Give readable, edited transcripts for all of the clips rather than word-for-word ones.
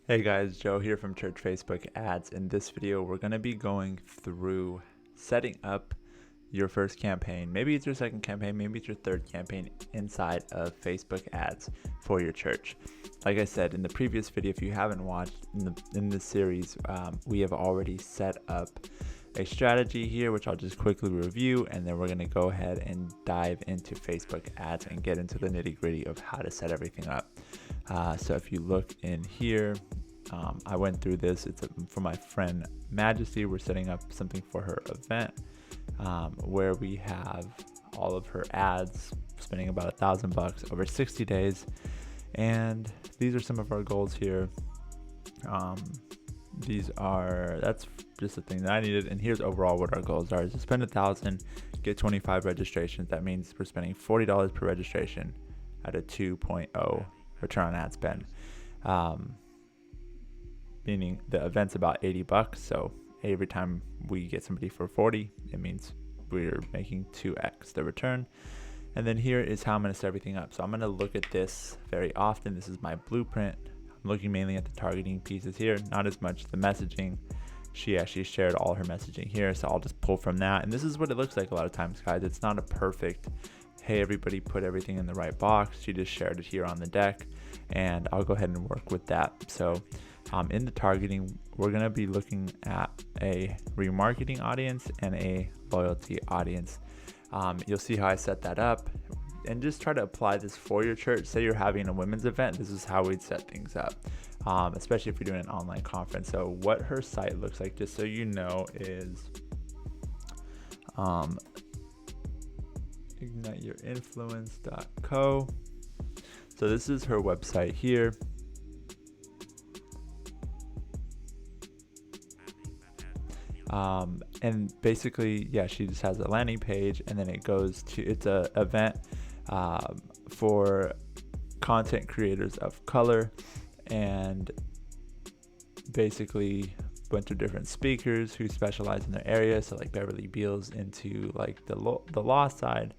Hey guys, Joe here from Church Facebook Ads. In this video, we're going to be going through setting up your first campaign. Maybe it's your second campaign, maybe it's your third campaign inside of Facebook Ads for your church. Like I said in the previous video, if you haven't watched in this series, we have already set up a strategy here, which I'll just quickly review, and then we're going to go ahead and dive into Facebook Ads and get into the nitty-gritty of how to set everything up. So if you look in here, I went through this. It's for my friend Majesty. We're setting up something for her event where we have all of her ads, spending about $1,000 over 60 days. And these are some of our goals here. That's just the thing that I needed. And here's overall what our goals are: is to spend 1,000, get 25 registrations. That means we're spending $40 per registration at a 2.0 return on ad spend. Meaning the event's about $80. So every time we get somebody for 40, it means we're making 2x the return. And then here is how I'm going to set everything up. So I'm going to look at this very often. This is my blueprint. I'm looking mainly at the targeting pieces here, not as much the messaging. She actually shared all her messaging here, so I'll just pull from that. And this is what it looks like a lot of times, guys. It's not a perfect, hey, everybody put everything in the right box. She just shared it here on the deck, and I'll go ahead and work with that. So in the targeting, we're going to be looking at a remarketing audience and a loyalty audience. You'll see how I set that up, and just try to apply this for your church. Say you're having a women's event, this is how we'd set things up, especially if you're doing an online conference. So what her site looks like, just so you know, is igniteyourinfluence.co. So this is her website here. And basically, yeah, she just has a landing page, and then it goes to, it's a event for content creators of color, and basically a bunch of different speakers who specialize in their area. So like Beverly Beals into like the law side.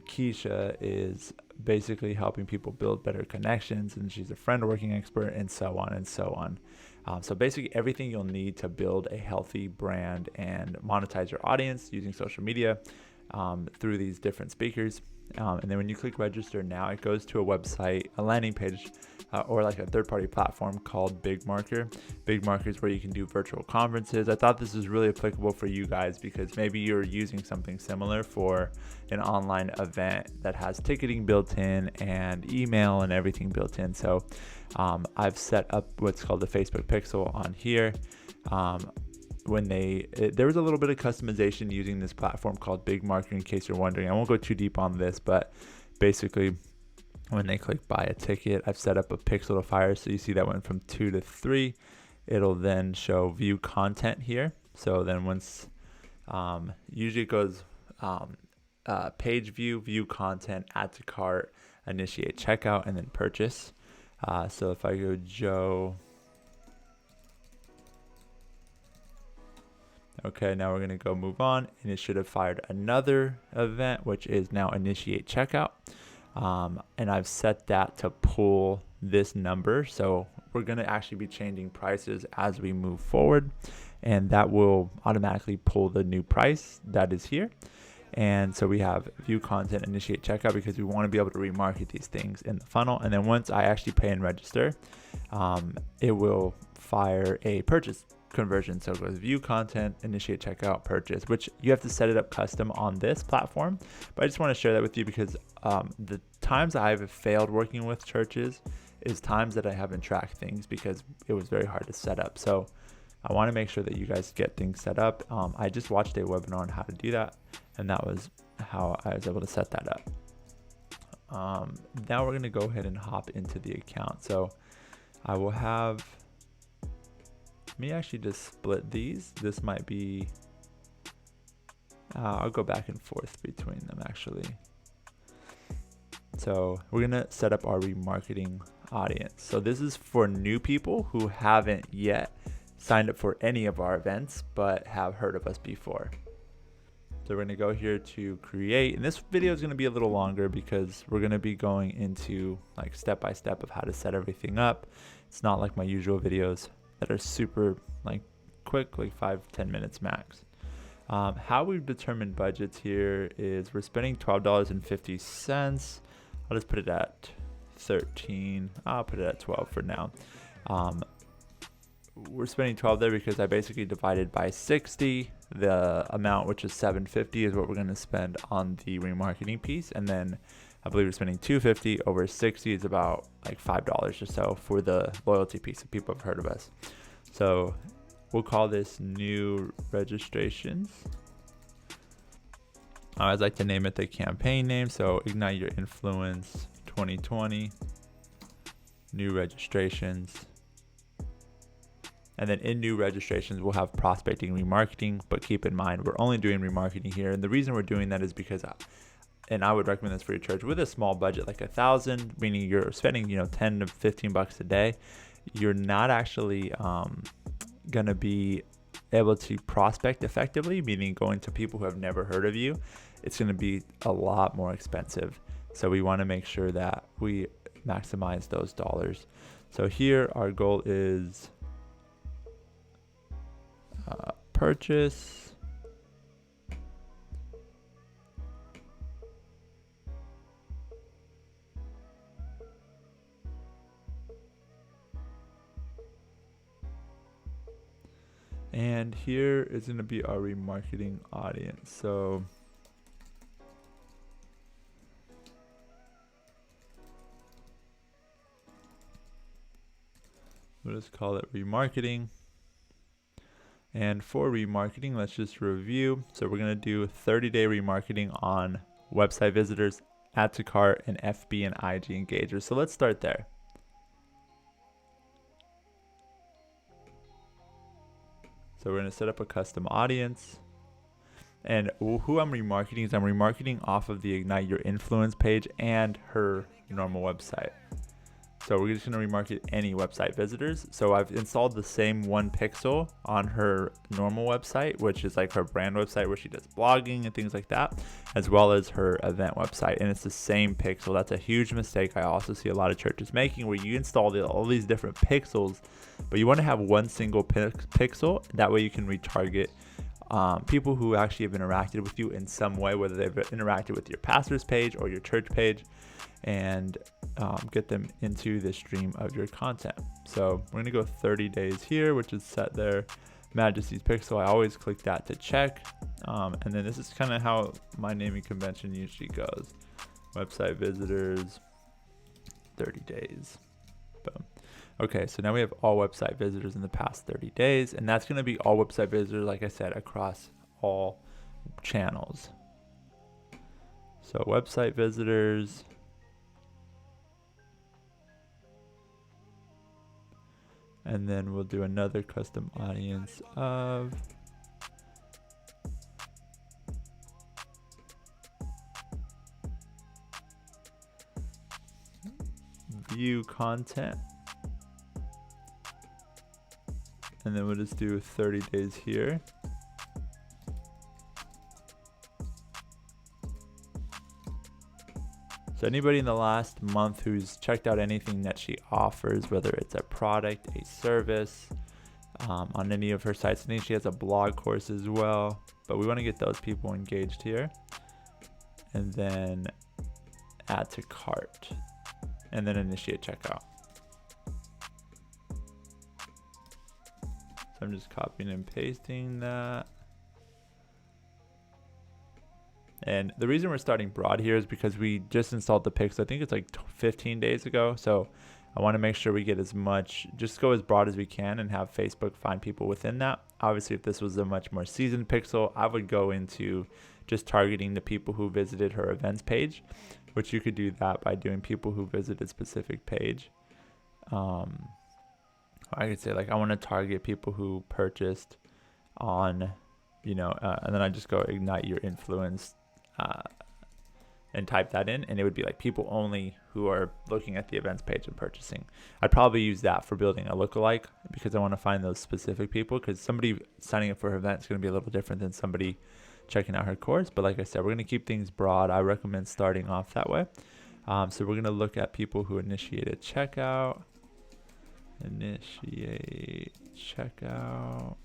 Keisha is basically helping people build better connections, and she's a friend working expert, and so on and so on. So basically everything you'll need to build a healthy brand and monetize your audience using social media through these different speakers. And then when you click register now, it goes to a website, a landing page, or like a third-party platform called BigMarker. BigMarker is where you can do virtual conferences. I thought this was really applicable for you guys because maybe you're using something similar for an online event that has ticketing built in and email and everything built in. So I've set up what's called the Facebook Pixel on here. There was a little bit of customization using this platform called BigMarker, in case you're wondering. I won't go too deep on this, but basically when they click buy a ticket, I've set up a pixel to fire. So you see that went from 2 to 3. It'll then show view content here. So then once, usually it goes page view content, add to cart, initiate checkout, and then purchase. So if I go Joe, okay, now we're going to go move on, and it should have fired another event, which is now initiate checkout. And I've set that to pull this number. So we're going to actually be changing prices as we move forward, and that will automatically pull the new price that is here. And so we have view content, initiate checkout, because we want to be able to remarket these things in the funnel. And then once I actually pay and register, it will fire a purchase conversion. So it goes view content, initiate checkout, purchase, which you have to set it up custom on this platform. But I just want to share that with you because the times I've failed working with churches is times that I haven't tracked things because it was very hard to set up. So I want to make sure that you guys get things set up. I just watched a webinar on how to do that, and that was how I was able to set that up. Now we're going to go ahead and hop into the account. So I will have, let me actually just split these. This might be, I'll go back and forth between them actually. So we're going to set up our remarketing audience. So this is for new people who haven't yet signed up for any of our events, but have heard of us before. So we're going to go here to create, and this video is going to be a little longer because we're going to be going into like step by step of how to set everything up. It's not like my usual videos that are super like quick, like 5-10 minutes max. How we've determined budgets here is we're spending $12.50. I'll just put it at 13. I'll put it at 12 for now. We're spending 12 there because I basically divided by 60 the amount, which is $7.50, is what we're going to spend on the remarketing piece, and then I believe we're spending $2.50 over 60 is about like $5 or so for the loyalty piece if people have heard of us. So we'll call this new registrations. I always like to name it the campaign name, so Ignite Your Influence 2020 new registrations. And then in new registrations, we'll have prospecting, remarketing, but keep in mind, we're only doing remarketing here. And the reason we're doing that is because, and I would recommend this for your church, with a small budget, like $1,000, meaning you're spending, 10 to 15 bucks a day, you're not actually going to be able to prospect effectively, meaning going to people who have never heard of you. It's going to be a lot more expensive. So we want to make sure that we maximize those dollars. So here our goal is purchase, and here is going to be our remarketing audience. So we'll just call it remarketing. And for remarketing, let's just review. So we're going to do 30-day remarketing on website visitors, add to cart, and FB and IG engagers. So let's start there. So we're going to set up a custom audience. And who I'm remarketing is I'm remarketing off of the Ignite Your Influence page and her normal website. So we're just going to remarket any website visitors. So I've installed the same one pixel on her normal website, which is like her brand website where she does blogging and things like that, as well as her event website. And it's the same pixel. That's a huge mistake I also see a lot of churches making, where you install all these different pixels, but you want to have one single pixel. That way you can retarget people who actually have interacted with you in some way, whether they've interacted with your pastor's page or your church page, and get them into the stream of your content. So we're gonna go 30 days here, which is set there. Majesty's Pixel, I always click that to check. And then this is kind of how my naming convention usually goes. Website visitors, 30 days. Boom. Okay, so now we have all website visitors in the past 30 days, and that's gonna be all website visitors, like I said, across all channels. So website visitors, and then we'll do another custom audience of view content. And then we'll just do 30 days here. So anybody in the last month who's checked out anything that she offers, whether it's a product, a service, on any of her sites. I think she has a blog course as well, but we want to get those people engaged here. And then add to cart, and then initiate checkout. So I'm just copying and pasting that. And the reason we're starting broad here is because we just installed the pixel. I think it's like 15 days ago. So I want to make sure we get as much, just go as broad as we can and have Facebook find people within that. Obviously, if this was a much more seasoned pixel, I would go into just targeting the people who visited her events page, which you could do that by doing people who visited specific page. I could say like I want to target people who purchased on, and then I just go Ignite Your Influence and type that in, and it would be like people only who are looking at the events page and purchasing. I'd probably use that for building a lookalike because I want to find those specific people, because somebody signing up for an event is going to be a little different than somebody checking out her course. But like I said, we're going to keep things broad. I recommend starting off that way. So we're going to look at people who initiated checkout. Initiate checkout.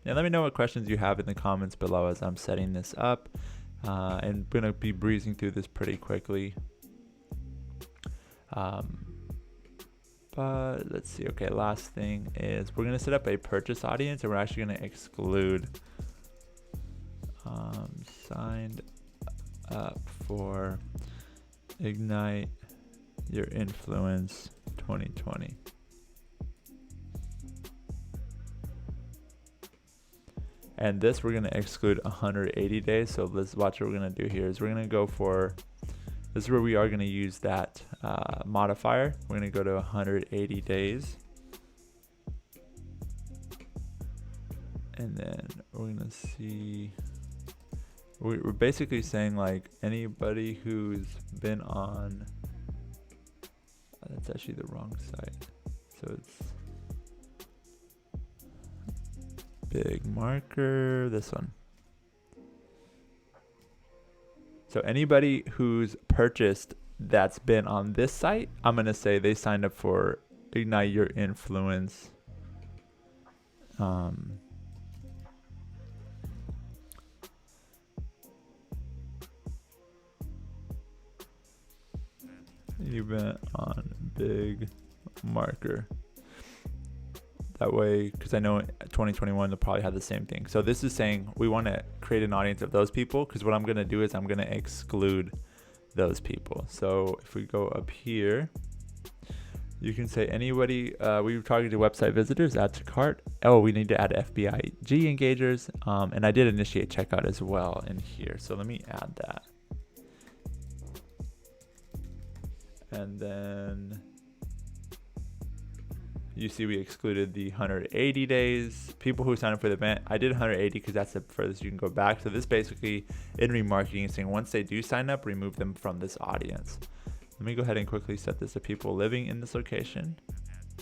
And let me know what questions you have in the comments below as I'm setting this up. And I'm going to be breezing through this pretty quickly. But let's see. Okay, last thing is we're going to set up a purchase audience, and we're actually going to exclude signed up for Ignite Your Influence 2020. And this we're going to exclude 180 days. So let's watch what we're going to do here is we're going to go for, this is where we are going to use that modifier. We're going to go to 180 days. And then we're going to see, we're basically saying like anybody who's been on, that's actually the wrong site. So it's big marker, this one. So anybody who's purchased that's been on this site, I'm going to say they signed up for Ignite Your Influence. Event on big marker. That way, because I know 2021 they'll probably have the same thing. So this is saying we want to create an audience of those people, because what I'm going to do is I'm going to exclude those people. So if we go up here, you can say anybody, we targeted website visitors, add to cart. Oh, we need to add FBIG engagers. And I did initiate checkout as well in here. So let me add that. And then you see we excluded the 180 days. People who sign up for the event, I did 180 because that's the furthest you can go back. So this basically in remarketing is saying once they do sign up, remove them from this audience. Let me go ahead and quickly set this to people living in this location.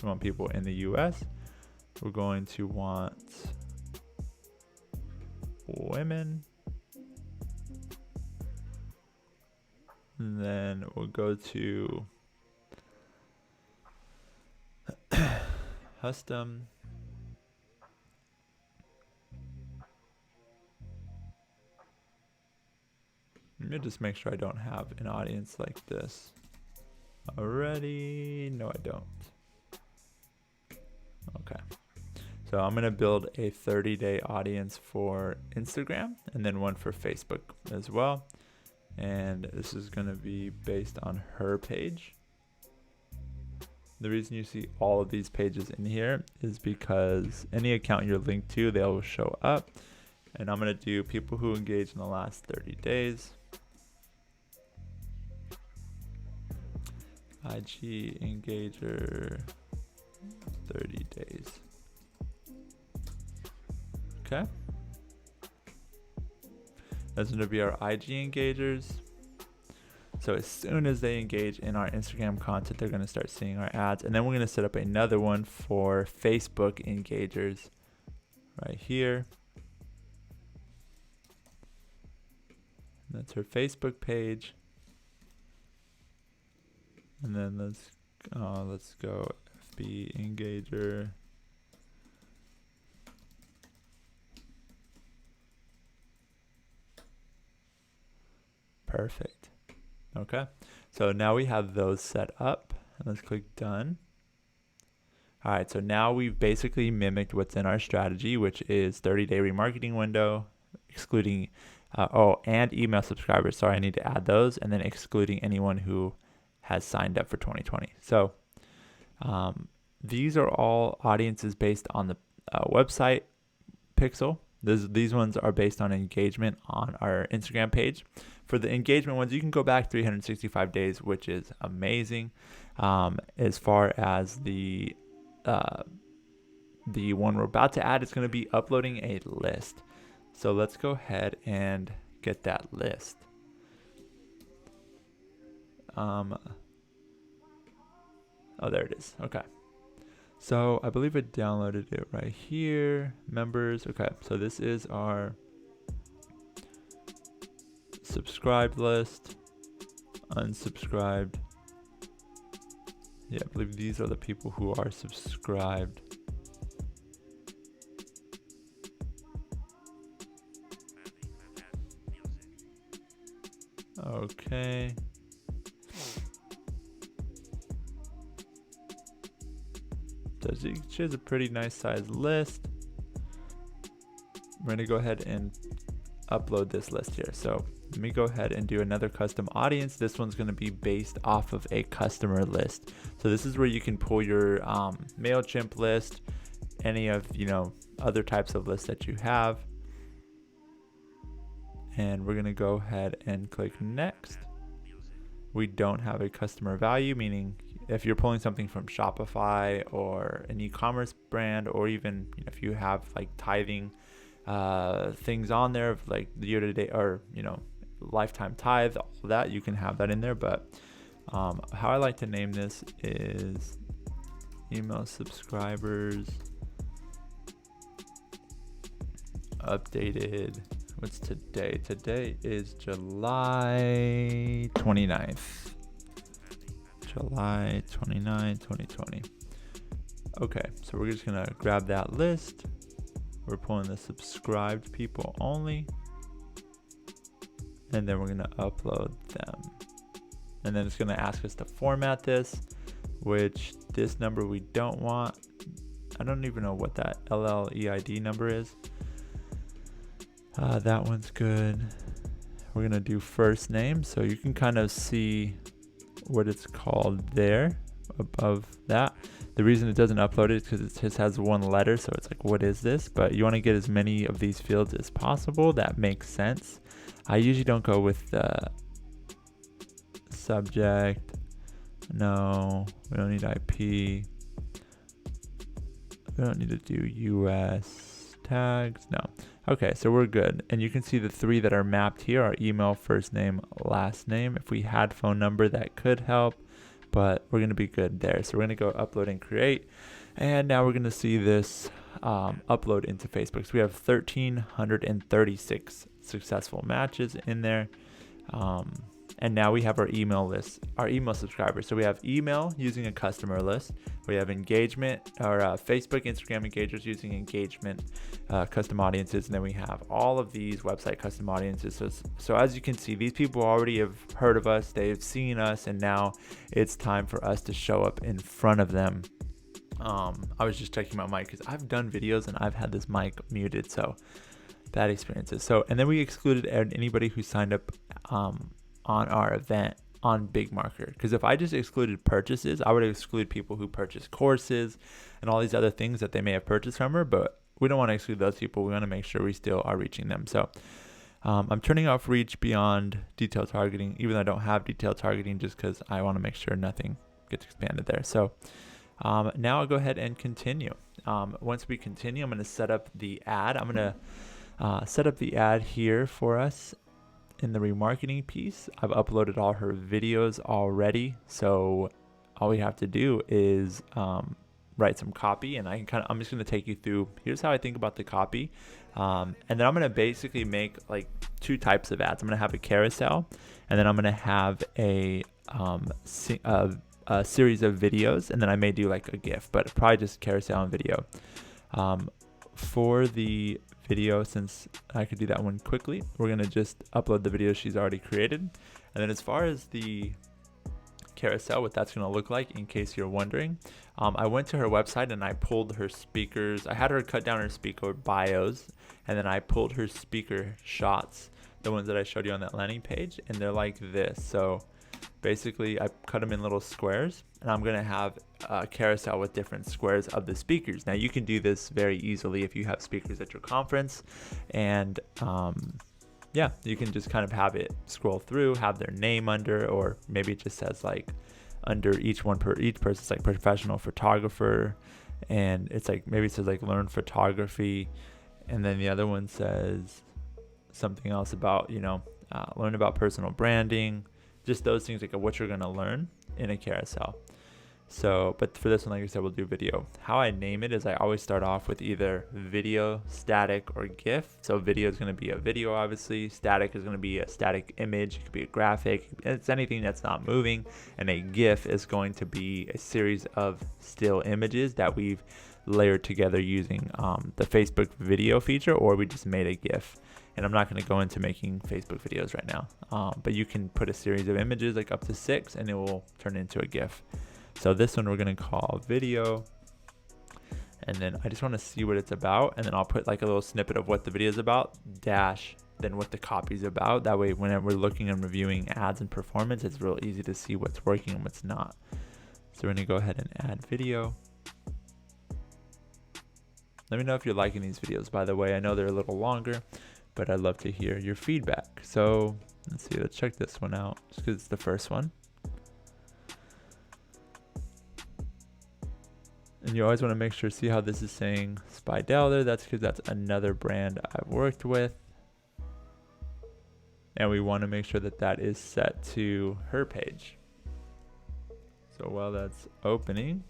We want people in the US. We're going to want women. And then we'll go to custom. Let me just make sure I don't have an audience like this already. No, I don't. Okay. So I'm going to build a 30-day audience for Instagram and then one for Facebook as well. And this is going to be based on her page. The reason you see all of these pages in here is because any account you're linked to, they'll show up. And I'm going to do people who engage in the last 30 days. IG Engager 30 days. Okay. That's going to be our IG engagers. So as soon as they engage in our Instagram content, they're going to start seeing our ads. And then we're going to set up another one for Facebook engagers right here. And that's her Facebook page. And then let's go FB engager. Perfect. Okay, so now we have those set up. Let's click done. All right, so now we've basically mimicked what's in our strategy, which is 30-day remarketing window, excluding, and email subscribers. Sorry, I need to add those, and then excluding anyone who has signed up for 2020. So these are all audiences based on the website pixel. These ones are based on engagement on our Instagram page. For the engagement ones, you can go back 365 days, which is amazing. As far as the one we're about to add, it's going to be uploading a list. So let's go ahead and get that list. Oh, there it is. Okay. So I believe I downloaded it right here. Members. Okay, so this is our subscribed list. Unsubscribed. Yeah, I believe these are the people who are subscribed. Okay. So she has a pretty nice sized list. We're gonna go ahead and upload this list here. So let me go ahead and do another custom audience. This one's gonna be based off of a customer list. So this is where you can pull your MailChimp list, any of other types of lists that you have. And we're gonna go ahead and click next. We don't have a customer value, meaning if you're pulling something from Shopify or an e-commerce brand, or even if you have like tithing things on there, like the year-to-date or lifetime tithe, all that, you can have that in there. But how I like to name this is email subscribers updated. What's today? Today is July 29th. July 29, 2020. Okay, so we're just gonna grab that list. We're pulling the subscribed people only. And then we're gonna upload them. And then it's gonna ask us to format this, which this number we don't want. I don't even know what that LLEID number is. That one's good. We're gonna do first name, so you can kind of see what it's called there above that. The reason it doesn't upload it is because it just has one letter, so it's like, what is this? But you want to get as many of these fields as possible. That makes sense. I usually don't go with the subject. No, we don't need IP. We don't need to do US tags. No. Okay, so we're good. And you can see the three that are mapped here are email, first name, last name. If we had phone number, that could help, but we're going to be good there. So we're going to go upload and create. And now we're going to see this upload into Facebook. So we have 1,336 successful matches in there. And now we have our email list, our email subscribers. So we have email using a customer list. We have engagement, or Facebook, Instagram engagers using engagement, custom audiences. And then we have all of these website custom audiences. So as you can see, these people already have heard of us. They've seen us. And now it's time for us to show up in front of them. I was just checking my mic because I've done videos and I've had this mic muted. So bad experiences. So, and then we excluded anybody who signed up on our event on BigMarker, because if I just excluded purchases, I would exclude people who purchase courses and all these other things that they may have purchased from her, but we don't want to exclude those people. We want to make sure we still are reaching them. So I'm turning off reach beyond detailed targeting, even though I don't have detailed targeting, just because I want to make sure nothing gets expanded there. So now I'll go ahead and continue. Once we continue, I'm going to set up the ad. I'm going to set up the ad here for us. In the remarketing piece, I've uploaded all her videos already, so all we have to do is write some copy, and I'm just going to take you through. Here's how I think about the copy, and then I'm going to basically make like two types of ads. I'm going to have a carousel, and then I'm going to have a series of videos, and then I may do like a GIF, but probably just carousel and video. For the video, since I could do that one quickly, we're going to just upload the video she's already created. And then as far as the carousel, what that's going to look like, in case you're wondering, I went to her website and I pulled her speakers. I had her cut down her speaker bios, and then I pulled her speaker shots, the ones that I showed you on that landing page, and they're like this. So basically I cut them in little squares, and I'm going to have a carousel with different squares of the speakers. Now you can do this very easily if you have speakers at your conference, and yeah, you can just kind of have it scroll through, have their name under, or maybe it just says like under each person's like professional photographer, and it's like maybe it says like learn photography, and then the other one says something else about learn about personal branding, just those things, like what you're going to learn in a carousel. So, but for this one, like I said, we'll do video. How I name it is I always start off with either video, static, or GIF. So video is going to be a video, obviously. Static is going to be a static image. It could be a graphic. It's anything that's not moving. And a GIF is going to be a series of still images that we've layered together using the Facebook video feature, or we just made a GIF. And I'm not going to go into making Facebook videos right now. But you can put a series of images, like up to 6, and it will turn into a GIF. So this one we're going to call video, and then I just want to see what it's about, and then I'll put like a little snippet of what the video is about, dash then what the copy is about. That way whenever we're looking and reviewing ads and performance, it's real easy to see what's working and what's not. So we're going to go ahead and add video. Let me know if you're liking these videos, by the way. I know they're a little longer, but I'd love to hear your feedback. So let's see, let's check this one out just because it's the first one. And you always want to make sure, see how this is saying Spidell there. That's because that's another brand I've worked with. And we want to make sure that that is set to her page. So while that's opening,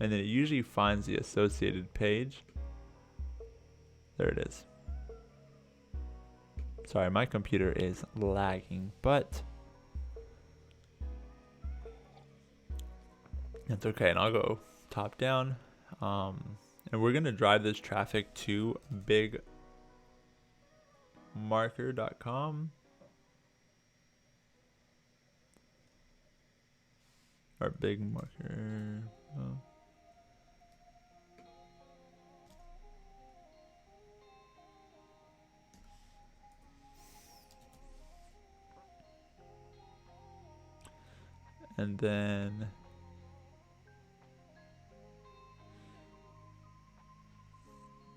and then it usually finds the associated page. There it is. Sorry, my computer is lagging, but that's okay, and I'll go top down. And we're gonna drive this traffic to bigmarker.com or bigmarker. Oh. And then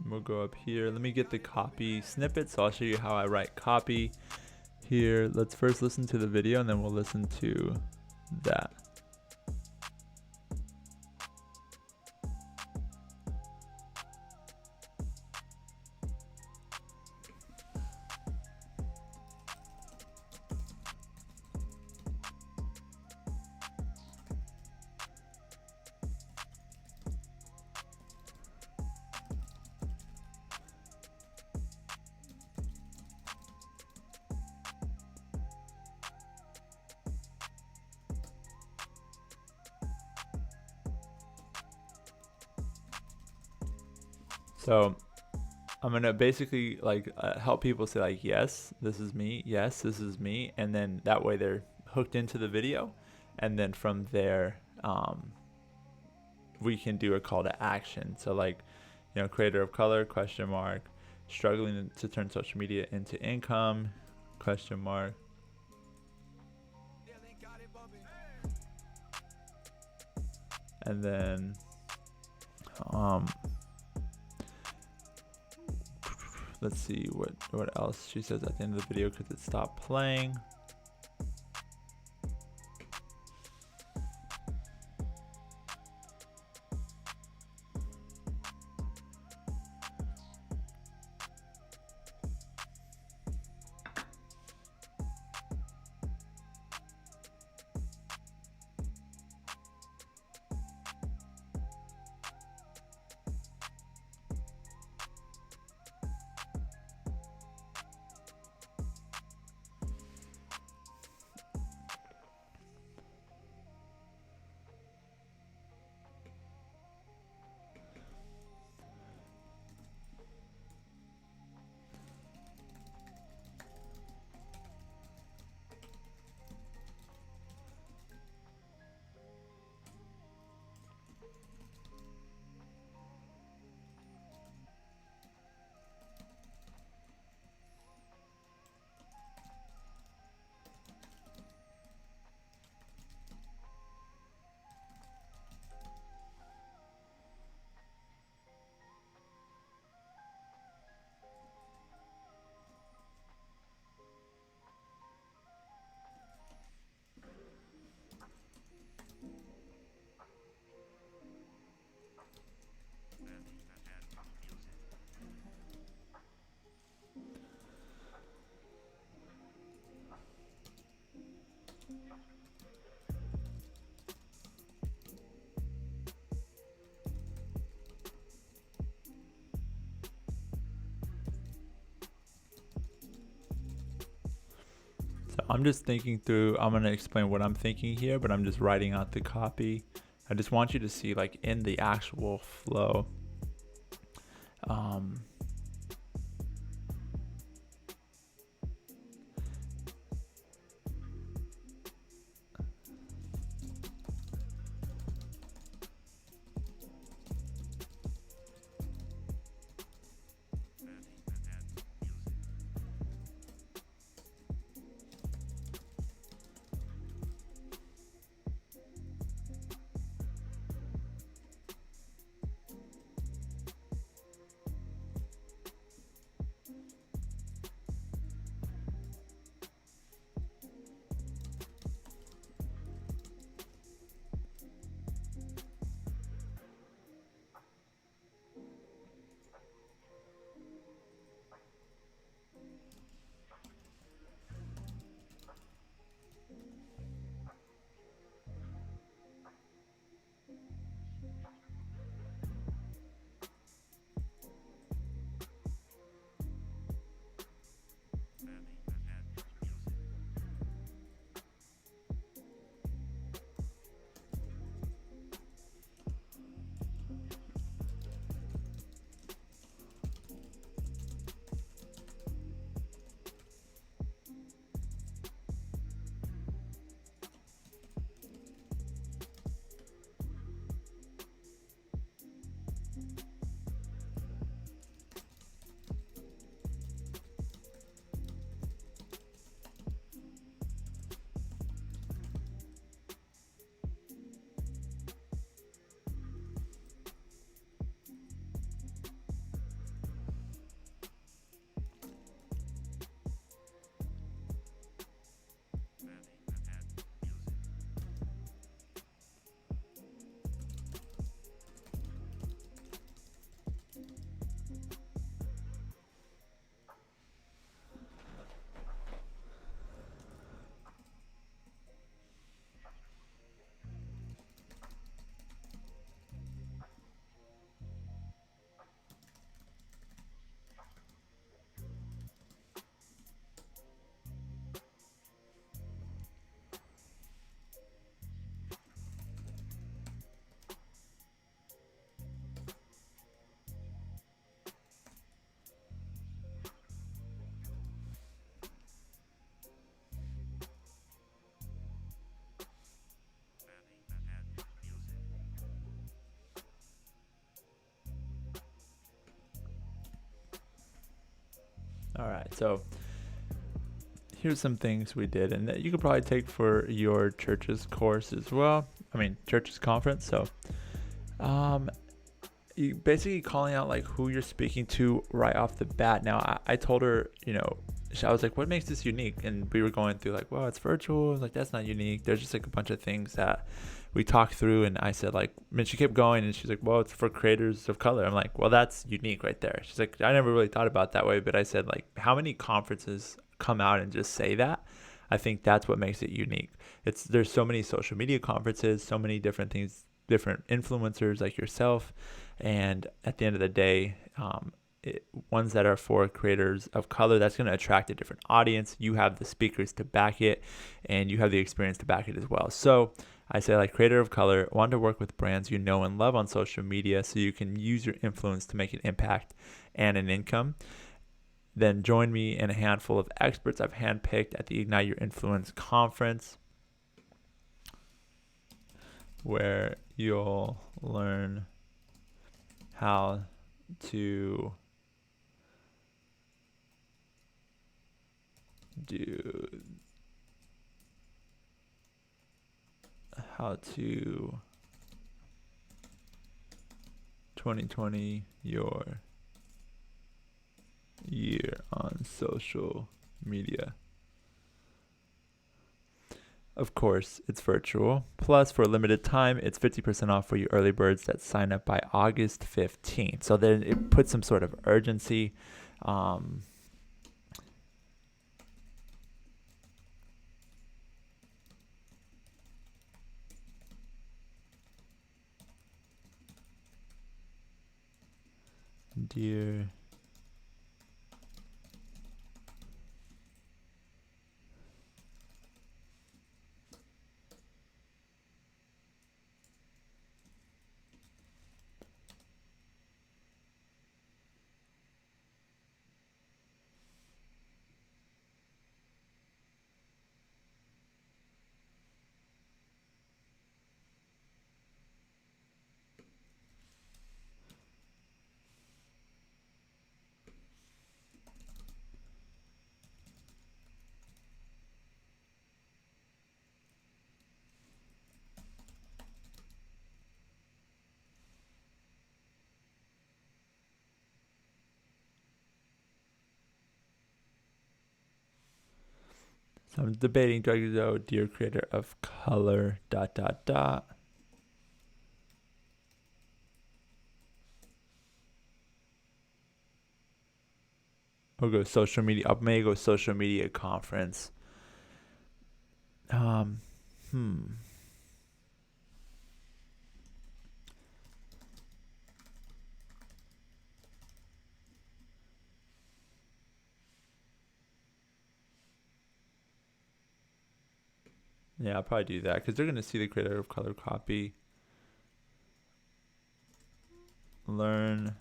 we'll go up here. Let me get the copy snippet, so I'll show you how I write copy here. Let's first listen to the video, and then we'll listen to that. So I'm going to basically help people say like, yes, this is me. Yes, this is me. And then that way they're hooked into the video. And then from there, we can do a call to action. So like, creator of color, question mark, struggling to turn social media into income, question mark. And then, let's see what else she says at the end of the video, because it stopped playing. So I'm just thinking through, I'm going to explain what I'm thinking here, but I'm just writing out the copy. I just want you to see, like, in the actual flow. All right, so here's some things we did, and that you could probably take for your church's course as well. I mean, church's conference. So, you basically calling out like who you're speaking to right off the bat. Now, I told her, I was like, what makes this unique? And we were going through like, well, it's virtual. Like, that's not unique. There's just like a bunch of things that we talked through. And I said, like, I mean, she kept going and she's like, well, it's for creators of color. I'm like, well, that's unique right there. She's like, I never really thought about it that way. But I said, like, how many conferences come out and just say that? I think that's what makes it unique. There's so many social media conferences, so many different things, different influencers like yourself. And at the end of the day, ones that are for creators of color, that's going to attract a different audience. You have the speakers to back it, and you have the experience to back it as well. So I say, like, creator of color, want to work with brands you know and love on social media so you can use your influence to make an impact and an income. Then join me and a handful of experts I've handpicked at the Ignite Your Influence conference, where you'll learn how to do 2020 your year on social media. Of course, it's virtual. Plus, for a limited time, it's 50% off for you early birds that sign up by August 15th. So then it puts some sort of urgency. dear So I'm debating, do I go dear creator of color, ... Or go social media. I may go social media conference. Yeah, I'll probably do that because they're going to see the creator of color copy. Learn.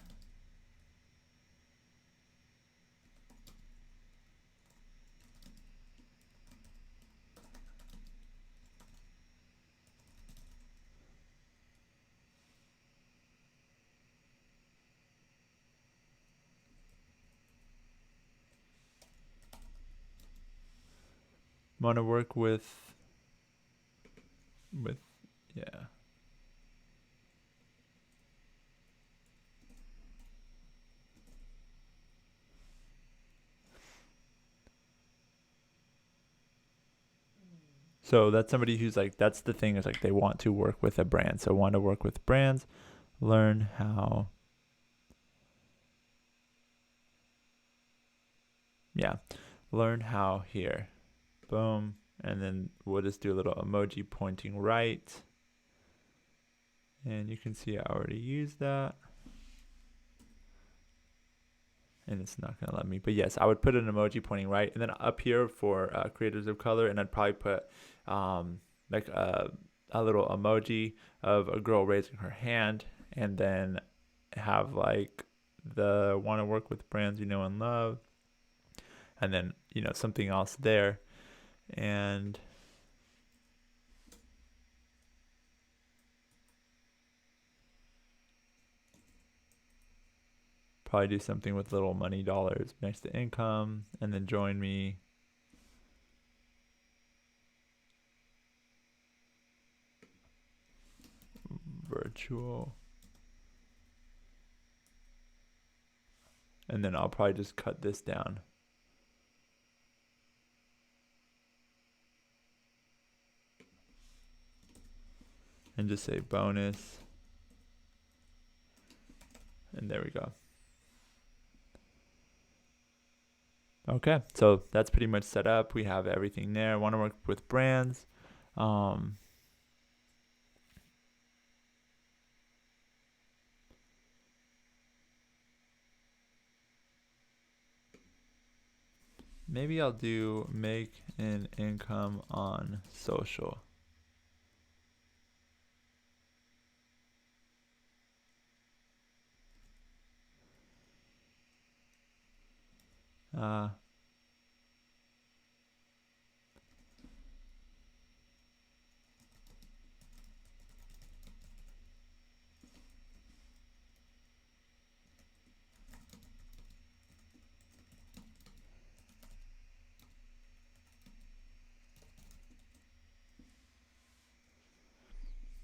Want to work with, yeah. So that's somebody who's like, that's the thing is like they want to work with a brand. So want to work with brands, learn how. Yeah, learn how here. Boom. And then we'll just do a little emoji pointing right. And you can see I already used that. And it's not going to let me. But yes, I would put an emoji pointing right. And then up here for creators of color, and I'd probably put like a little emoji of a girl raising her hand. And then have like the want to work with brands you know and love. And then, you know, something else there. And probably do something with little money dollars next to income, and then join me. Virtual. And then I'll probably just cut this down. And just say bonus. And there we go. Okay, so that's pretty much set up. We have everything there. I want to work with brands. Maybe I'll do make an income on social.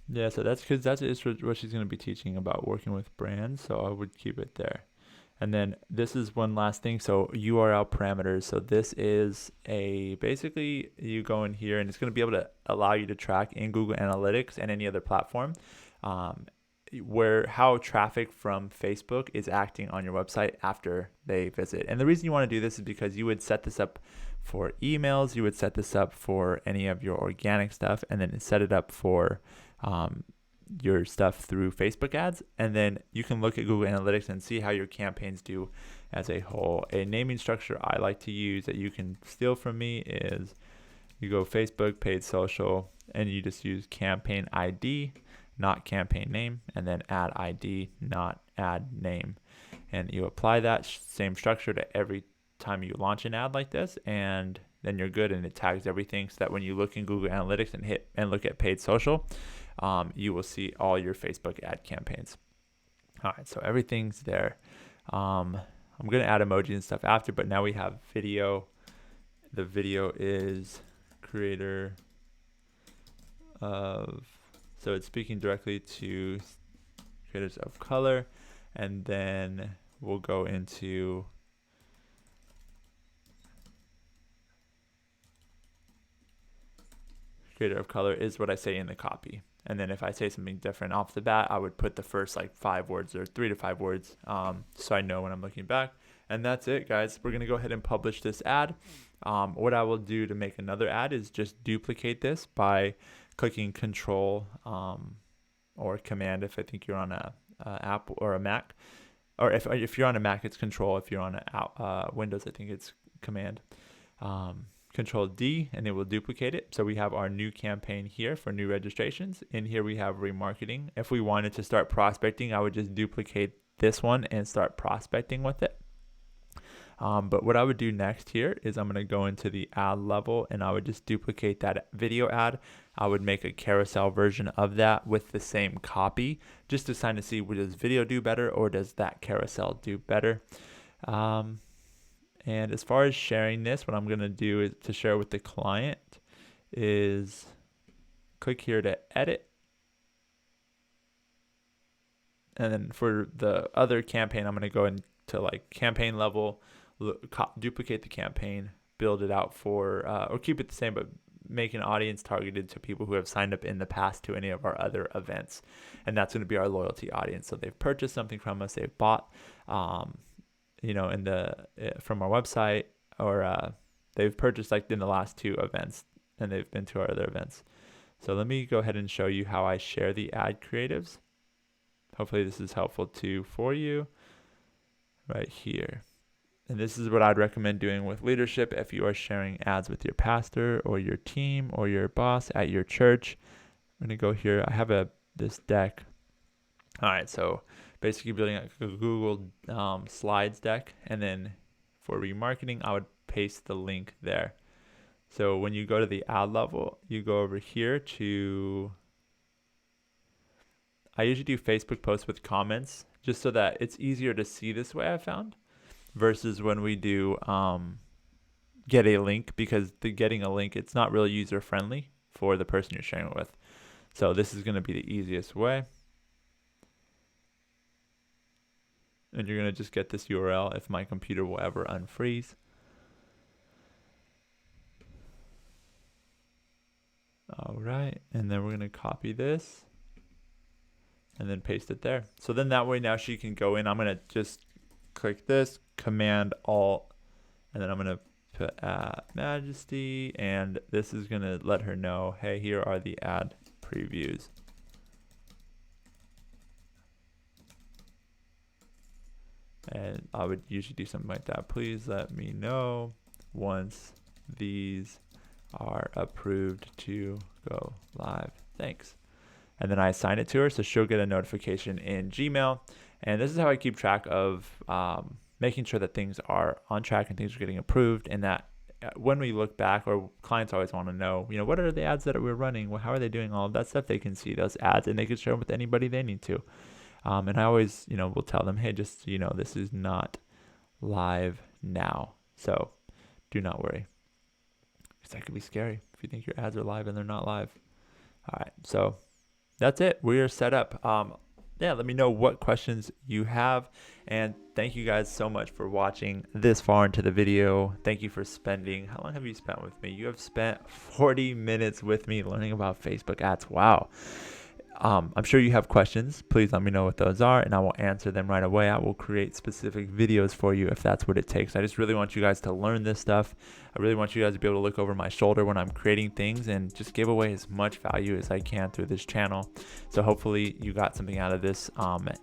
Yeah, so that's because that is what she's going to be teaching about working with brands. So I would keep it there. And then this is one last thing. So URL parameters. So this is basically you go in here and it's going to be able to allow you to track in Google Analytics and any other platform how traffic from Facebook is acting on your website after they visit. And the reason you want to do this is because you would set this up for emails. You would set this up for any of your organic stuff, and then set it up for your stuff through Facebook ads, and then you can look at Google Analytics and see how your campaigns do as a whole. A naming structure I like to use that you can steal from me is you go Facebook, paid social, and you just use campaign ID, not campaign name, and then ad ID, not ad name. And you apply that same structure to every time you launch an ad like this, and then you're good, and it tags everything so that when you look in Google Analytics and look at paid social, you will see all your Facebook ad campaigns. All right, so everything's there. I'm going to add emojis and stuff after, but now we have video. The video is creator of, so it's speaking directly to creators of color, and then we'll go into creator of color is what I say in the copy. And then if I say something different off the bat, I would put the first like 5 words or 3 to 5 words, so I know when I'm looking back. And that's it, guys. We're going to go ahead and publish this ad. What I will do to make another ad is just duplicate this by clicking Control or Command if I think you're on a app or a Mac. Or if you're on a Mac, it's Control. If you're on a Windows, I think it's Command. Control D, and it will duplicate it. So we have our new campaign here for new registrations. In here we have remarketing. If we wanted to start prospecting, I would just duplicate this one and start prospecting with it. But what I would do next here is I'm going to go into the ad level, and I would just duplicate that video ad. I would make a carousel version of that with the same copy, just to kind of see, does video do better or does that carousel do better? And as far as sharing this, what I'm going to do is to share with the client is click here to edit. And then for the other campaign, I'm going to go into like campaign level, duplicate the campaign, build it out for, or keep it the same, but make an audience targeted to people who have signed up in the past to any of our other events. And that's going to be our loyalty audience. So they've purchased something from us, they've bought, from our website, or they've purchased like in the last 2 events and they've been to our other events. So let me go ahead and show you how I share the ad creatives. Hopefully this is helpful too for you right here. And this is what I'd recommend doing with leadership if you are sharing ads with your pastor or your team or your boss at your church. I'm going to go here. I have this deck. All right, so basically building a Google Slides deck, and then for remarketing, I would paste the link there. So when you go to the ad level, you go over here to, I usually do Facebook posts with comments, just so that it's easier to see this way, I found, versus when we do get a link, because getting a link, it's not really user friendly for the person you're sharing it with. So this is going to be the easiest way. And you're going to just get this URL if my computer will ever unfreeze. All right, and then we're going to copy this and then paste it there. So then that way now she can go in. I'm going to just click this, Command Alt, and then I'm going to put Majesty, and this is going to let her know, hey, here are the ad previews. And I would usually do something like that. Please let me know once these are approved to go live. Thanks. And then I assign it to her, so she'll get a notification in Gmail. And this is how I keep track of making sure that things are on track and things are getting approved, and that when we look back, or clients always want to know, what are the ads that we're running? How are they doing? All of that stuff. They can see those ads and they can share them with anybody they need to. And I always, will tell them, hey, just so you know, this is not live now. So do not worry. Because that could be scary if you think your ads are live and they're not live. All right. So that's it. We are set up. Let me know what questions you have. And thank you guys so much for watching this far into the video. Thank you for spending, how long have you spent with me? You have spent 40 minutes with me learning about Facebook ads. Wow. I'm sure you have questions. Please let me know what those are, and I will answer them right away. I will create specific videos for you if that's what it takes. I just really want you guys to learn this stuff. I really want you guys to be able to look over my shoulder when I'm creating things and just give away as much value as I can through this channel. So hopefully you got something out of this.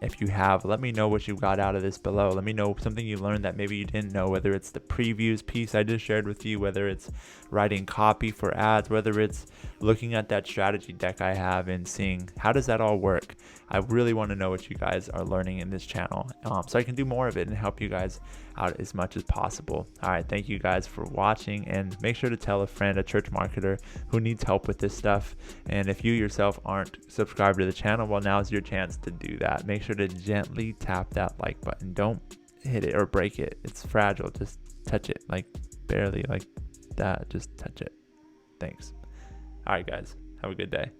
If you have, let me know what you got out of this below. Let me know something you learned that maybe you didn't know, whether it's the previews piece I just shared with you, whether it's writing copy for ads, whether it's looking at that strategy deck I have and seeing how does that all work. I really want to know what you guys are learning in this channel, so I can do more of it and help you guys out as much as possible. All right, thank you guys for watching, and make sure to tell a friend, a church marketer who needs help with this stuff. And if you yourself aren't subscribed to the channel, well, now's your chance to do that. Make sure to gently tap that like button. Don't hit it or break it. It's fragile. Just touch it, like barely, like that. Just touch it. Thanks. All right, guys, have a good day.